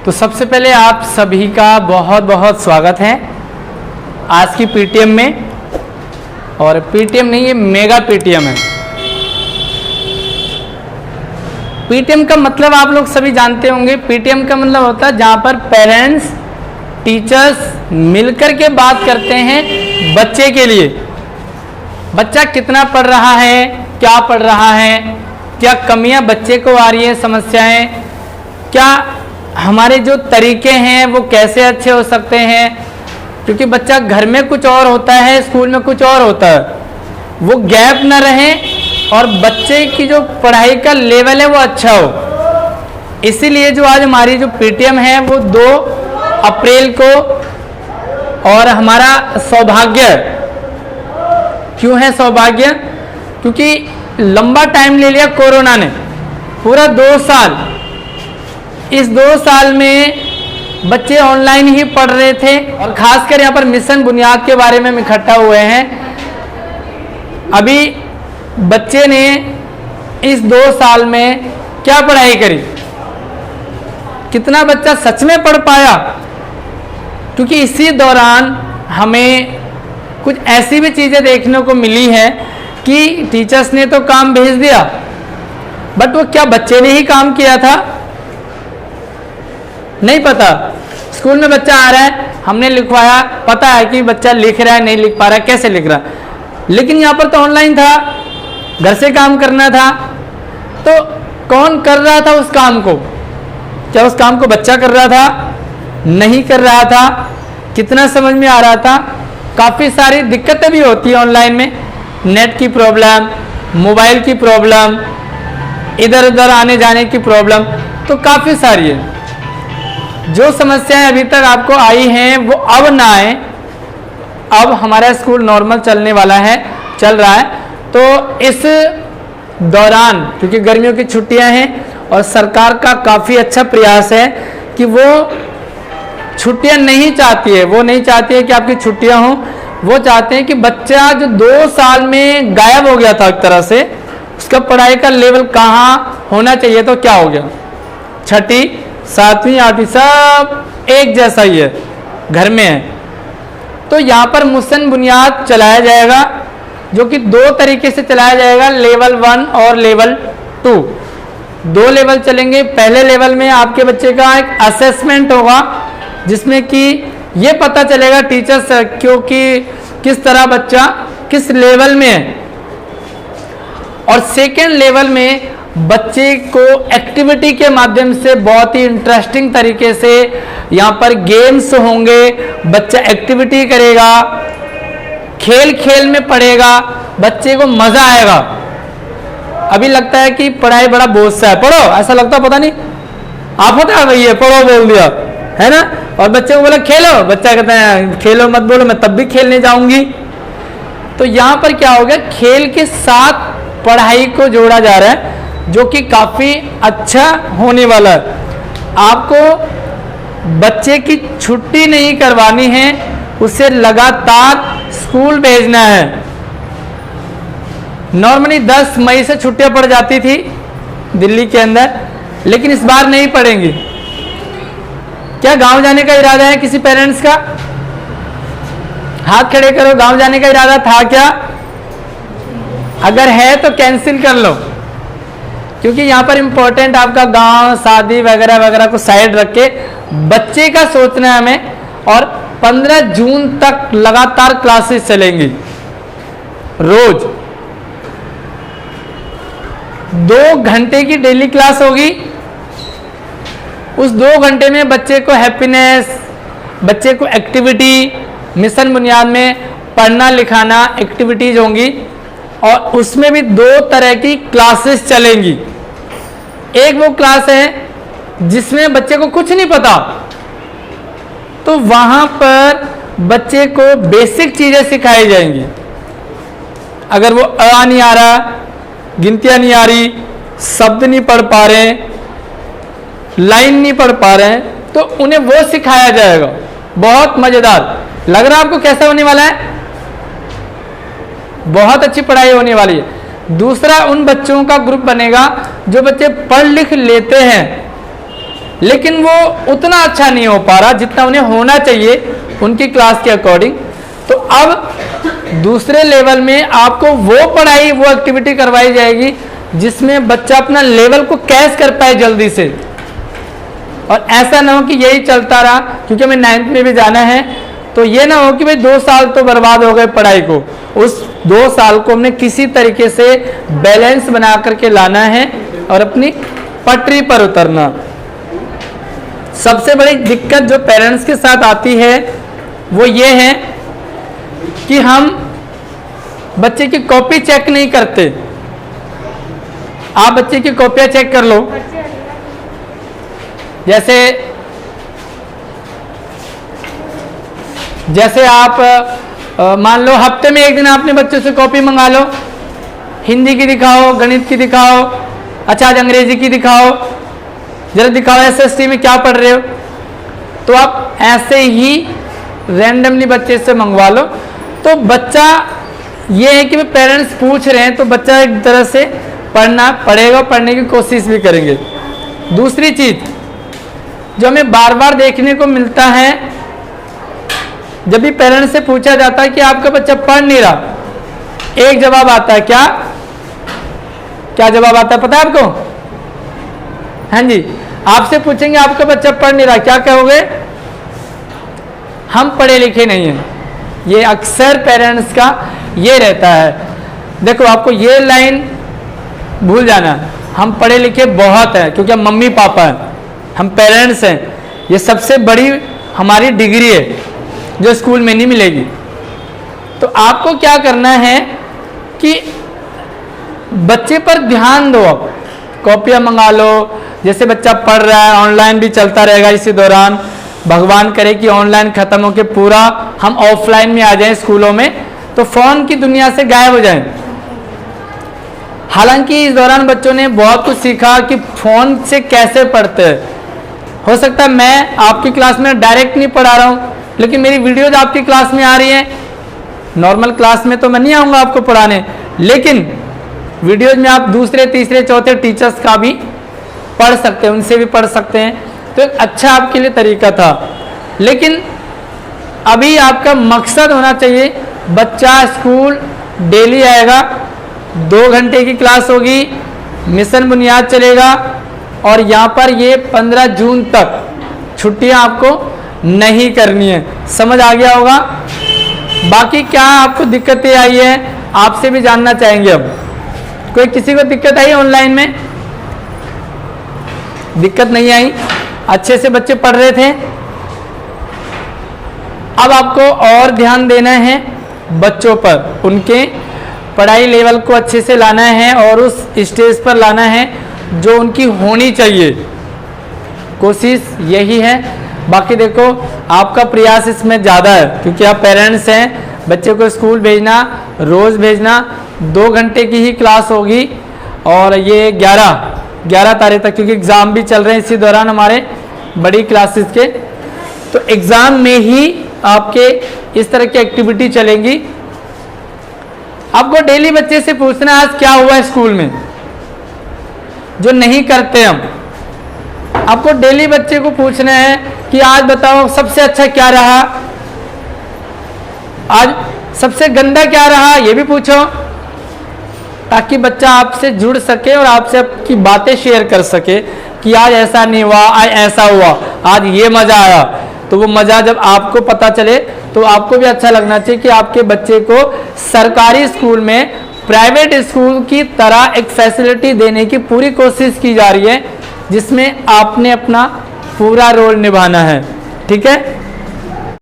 तो सबसे पहले आप सभी का बहुत बहुत स्वागत है आज की पीटीएम में। और पीटीएम नहीं, ये मेगा पीटीएम है। पीटीएम का मतलब आप लोग सभी जानते होंगे। पीटीएम का मतलब होता है जहाँ पर पेरेंट्स टीचर्स मिलकर के बात करते हैं बच्चे के लिए। बच्चा कितना पढ़ रहा है, क्या पढ़ रहा है, क्या कमियां बच्चे को आ रही है, समस्याएं, क्या हमारे जो तरीके हैं वो कैसे अच्छे हो सकते हैं। क्योंकि बच्चा घर में कुछ और होता है, स्कूल में कुछ और होता है। वो गैप ना रहे और बच्चे की जो पढ़ाई का लेवल है वो अच्छा हो। इसीलिए जो आज हमारी जो पीटीएम है वो 2 अप्रैल को, और हमारा सौभाग्य क्यों है सौभाग्य, क्योंकि लंबा टाइम ले लिया कोरोना ने, पूरा 2 साल। इस 2 साल में बच्चे ऑनलाइन ही पढ़ रहे थे और खासकर यहाँ पर मिशन बुनियाद के बारे में हम इकट्ठा हुए हैं। अभी बच्चे ने इस 2 साल में क्या पढ़ाई करी, कितना बच्चा सच में पढ़ पाया। क्योंकि इसी दौरान हमें कुछ ऐसी भी चीज़ें देखने को मिली है कि टीचर्स ने तो काम भेज दिया, बट वो क्या बच्चे ने ही काम किया था नहीं पता। स्कूल में बच्चा आ रहा है, हमने लिखवाया, पता है कि बच्चा लिख रहा है, नहीं लिख पा रहा है, कैसे लिख रहा है, लेकिन यहाँ पर तो ऑनलाइन था, घर से काम करना था। तो कौन कर रहा था उस काम को? क्या उस काम को बच्चा कर रहा था? नहीं कर रहा था। कितना समझ में आ रहा था? काफ़ी सारी दिक्कतें भी होती है ऑनलाइन में, नेट की प्रॉब्लम, मोबाइल की प्रॉब्लम, इधर उधर आने जाने की प्रॉब्लम, तो काफ़ी सारी है। जो समस्याएं अभी तक आपको आई हैं वो अब ना आए। अब हमारा स्कूल नॉर्मल चलने वाला है, चल रहा है। तो इस दौरान क्योंकि गर्मियों की छुट्टियां हैं और सरकार का काफ़ी अच्छा प्रयास है कि वो छुट्टियां नहीं चाहती है, वो नहीं चाहती है कि आपकी छुट्टियां हों। वो चाहते हैं कि बच्चा जो 2 साल में गायब हो गया था एक तरह से, उसका पढ़ाई का लेवल कहाँ होना चाहिए तो क्या हो गया, 6ठी 7वीं 8वीं सब एक जैसा ही है, घर में है। तो यहाँ पर मिशन बुनियाद चलाया जाएगा, जो कि 2 तरीके से चलाया जाएगा, लेवल 1 और लेवल 2। 2 लेवल चलेंगे। पहले लेवल में आपके बच्चे का एक असेसमेंट होगा, जिसमें कि ये पता चलेगा टीचर्स क्योंकि किस तरह बच्चा किस लेवल में है। और सेकेंड लेवल में बच्चे को एक्टिविटी के माध्यम से बहुत ही इंटरेस्टिंग तरीके से यहाँ पर गेम्स होंगे, बच्चा एक्टिविटी करेगा, खेल खेल में पढ़ेगा, बच्चे को मजा आएगा। अभी लगता है कि पढ़ाई बड़ा बोझ सा है, पढ़ो ऐसा लगता है, पता नहीं आप होता है भैया पढ़ो बोल दिया है ना, और बच्चे को बोला खेलो, बच्चा कहता है खेलो मत बोलो, मैं तब भी खेलने जाऊंगी। तो यहाँ पर क्या हो गया, खेल के साथ पढ़ाई को जोड़ा जा रहा है, जो कि काफ़ी अच्छा होने वाला है। आपको बच्चे की छुट्टी नहीं करवानी है, उसे लगातार स्कूल भेजना है। नॉर्मली 10 मई से छुट्टियां पड़ जाती थी दिल्ली के अंदर, लेकिन इस बार नहीं पड़ेंगी। क्या गांव जाने का इरादा है किसी पेरेंट्स का? हाथ खड़े करो। गांव जाने का इरादा था क्या? अगर है तो कैंसिल कर लो, क्योंकि यहाँ पर इम्पोर्टेंट आपका गांव, शादी वगैरह वगैरह को साइड रख के बच्चे का सोचना है हमें। और 15 जून तक लगातार क्लासेस चलेंगी, रोज 2 घंटे की डेली क्लास होगी। उस 2 घंटे में बच्चे को हैप्पीनेस, बच्चे को एक्टिविटी, मिशन बुनियाद में पढ़ना लिखाना एक्टिविटीज होंगी, और उसमें भी 2 तरह की क्लासेस चलेंगी। एक वो क्लास है जिसमें बच्चे को कुछ नहीं पता, तो वहां पर बच्चे को बेसिक चीजें सिखाई जाएंगी। अगर वो अ नहीं आ रहा, गिनतियां नहीं आ रही, शब्द नहीं पढ़ पा रहे, लाइन नहीं पढ़ पा रहे हैं, तो उन्हें वो सिखाया जाएगा। बहुत मजेदार लग रहा है आपको? कैसा होने वाला है? बहुत अच्छी पढ़ाई होने वाली है। दूसरा, उन बच्चों का ग्रुप बनेगा जो बच्चे पढ़ लिख लेते हैं, लेकिन वो उतना अच्छा नहीं हो पा रहा जितना उन्हें होना चाहिए उनकी क्लास के अकॉर्डिंग। तो अब दूसरे लेवल में आपको वो पढ़ाई, वो एक्टिविटी करवाई जाएगी जिसमें बच्चा अपना लेवल को कैच कर पाए जल्दी से, और ऐसा ना हो कि यही चलता रहा क्योंकि हमें 9th में भी जाना है, तो ये ना हो कि भाई 2 साल तो बर्बाद हो गए पढ़ाई को। उस 2 साल को हमने किसी तरीके से बैलेंस बना करके लाना है और अपनी पटरी पर उतरना। सबसे बड़ी दिक्कत जो पेरेंट्स के साथ आती है वो ये है कि हम बच्चे की कॉपी चेक नहीं करते। आप बच्चे की कॉपियां चेक कर लो। जैसे आप मान लो हफ्ते में एक दिन आपने बच्चों से कॉपी मंगा लो, हिंदी की दिखाओ, गणित की दिखाओ, अच्छा आज अंग्रेजी की दिखाओ, जरा दिखाओ SST में क्या पढ़ रहे हो। तो आप ऐसे ही रैंडमली बच्चे से मंगवा लो। तो बच्चा ये है कि वे पेरेंट्स पूछ रहे हैं तो बच्चा एक तरह से पढ़ना पड़ेगा, पढ़ने की कोशिश भी करेंगे। दूसरी चीज जो हमें बार बार देखने को मिलता है, जब भी पेरेंट्स से पूछा जाता है कि आपका बच्चा पढ़ नहीं रहा, एक जवाब आता है। क्या जवाब आता है पता है आपको? हाँ जी, आपसे पूछेंगे आपका बच्चा पढ़ नहीं रहा, क्या कहोगे? हम पढ़े लिखे नहीं हैं। ये अक्सर पेरेंट्स का ये रहता है। देखो आपको ये लाइन भूल जाना, हम पढ़े लिखे बहुत हैं क्योंकि हम मम्मी पापा हैं, हम पेरेंट्स हैं। ये सबसे बड़ी हमारी डिग्री है जो स्कूल में नहीं मिलेगी। तो आपको क्या करना है कि बच्चे पर ध्यान दो। आप कॉपियां मंगा लो, जैसे बच्चा पढ़ रहा है, ऑनलाइन भी चलता रहेगा इसी दौरान। भगवान करे कि ऑनलाइन खत्म होकर पूरा हम ऑफलाइन में आ जाएं स्कूलों में, तो फोन की दुनिया से गायब हो जाएं। हालांकि इस दौरान बच्चों ने बहुत कुछ सीखा कि फोन से कैसे पढ़ते हैं। हो सकता है मैं आपकी क्लास में डायरेक्ट नहीं पढ़ा रहा हूँ, लेकिन मेरी वीडियोज आपकी क्लास में आ रही हैं। नॉर्मल क्लास में तो मैं नहीं आऊँगा आपको पढ़ाने, लेकिन वीडियोज में आप दूसरे तीसरे चौथे टीचर्स का भी पढ़ सकते हैं, उनसे भी पढ़ सकते हैं। तो एक अच्छा आपके लिए तरीका था। लेकिन अभी आपका मकसद होना चाहिए, बच्चा स्कूल डेली आएगा, 2 घंटे की क्लास होगी, मिशन बुनियाद चलेगा, और यहाँ पर ये 15 जून तक छुट्टियाँ आपको नहीं करनी है। समझ आ गया होगा? बाकी क्या आपको दिक्कतें आई है आपसे भी जानना चाहेंगे। अब कोई किसी को दिक्कत आई ऑनलाइन में? दिक्कत नहीं आई, अच्छे से बच्चे पढ़ रहे थे। अब आपको और ध्यान देना है बच्चों पर, उनके पढ़ाई लेवल को अच्छे से लाना है और उस स्टेज पर लाना है जो उनकी होनी चाहिए। कोशिश यही है। बाकी देखो आपका प्रयास इसमें ज़्यादा है क्योंकि आप पेरेंट्स हैं। बच्चे को स्कूल भेजना, रोज़ भेजना, 2 घंटे की ही क्लास होगी, और ये 11 तारीख तक, क्योंकि एग्ज़ाम भी चल रहे हैं इसी दौरान हमारे बड़ी क्लासेस के, तो एग्ज़ाम में ही आपके इस तरह की एक्टिविटी चलेंगी। आपको डेली बच्चे से पूछना आज क्या हुआ स्कूल में, जो नहीं करते हम। आपको डेली बच्चे को पूछना है कि आज बताओ सबसे अच्छा क्या रहा, आज सबसे गंदा क्या रहा, ये भी पूछो, ताकि बच्चा आपसे जुड़ सके और आपसे आपकी बातें शेयर कर सके कि आज ऐसा नहीं हुआ, आज ऐसा हुआ, आज ये मज़ा आया। तो वो मज़ा जब आपको पता चले तो आपको भी अच्छा लगना चाहिए कि आपके बच्चे को सरकारी स्कूल में प्राइवेट स्कूल की तरह एक फैसिलिटी देने की पूरी कोशिश की जा रही है, जिसमें आपने अपना पूरा रोल निभाना है। ठीक है।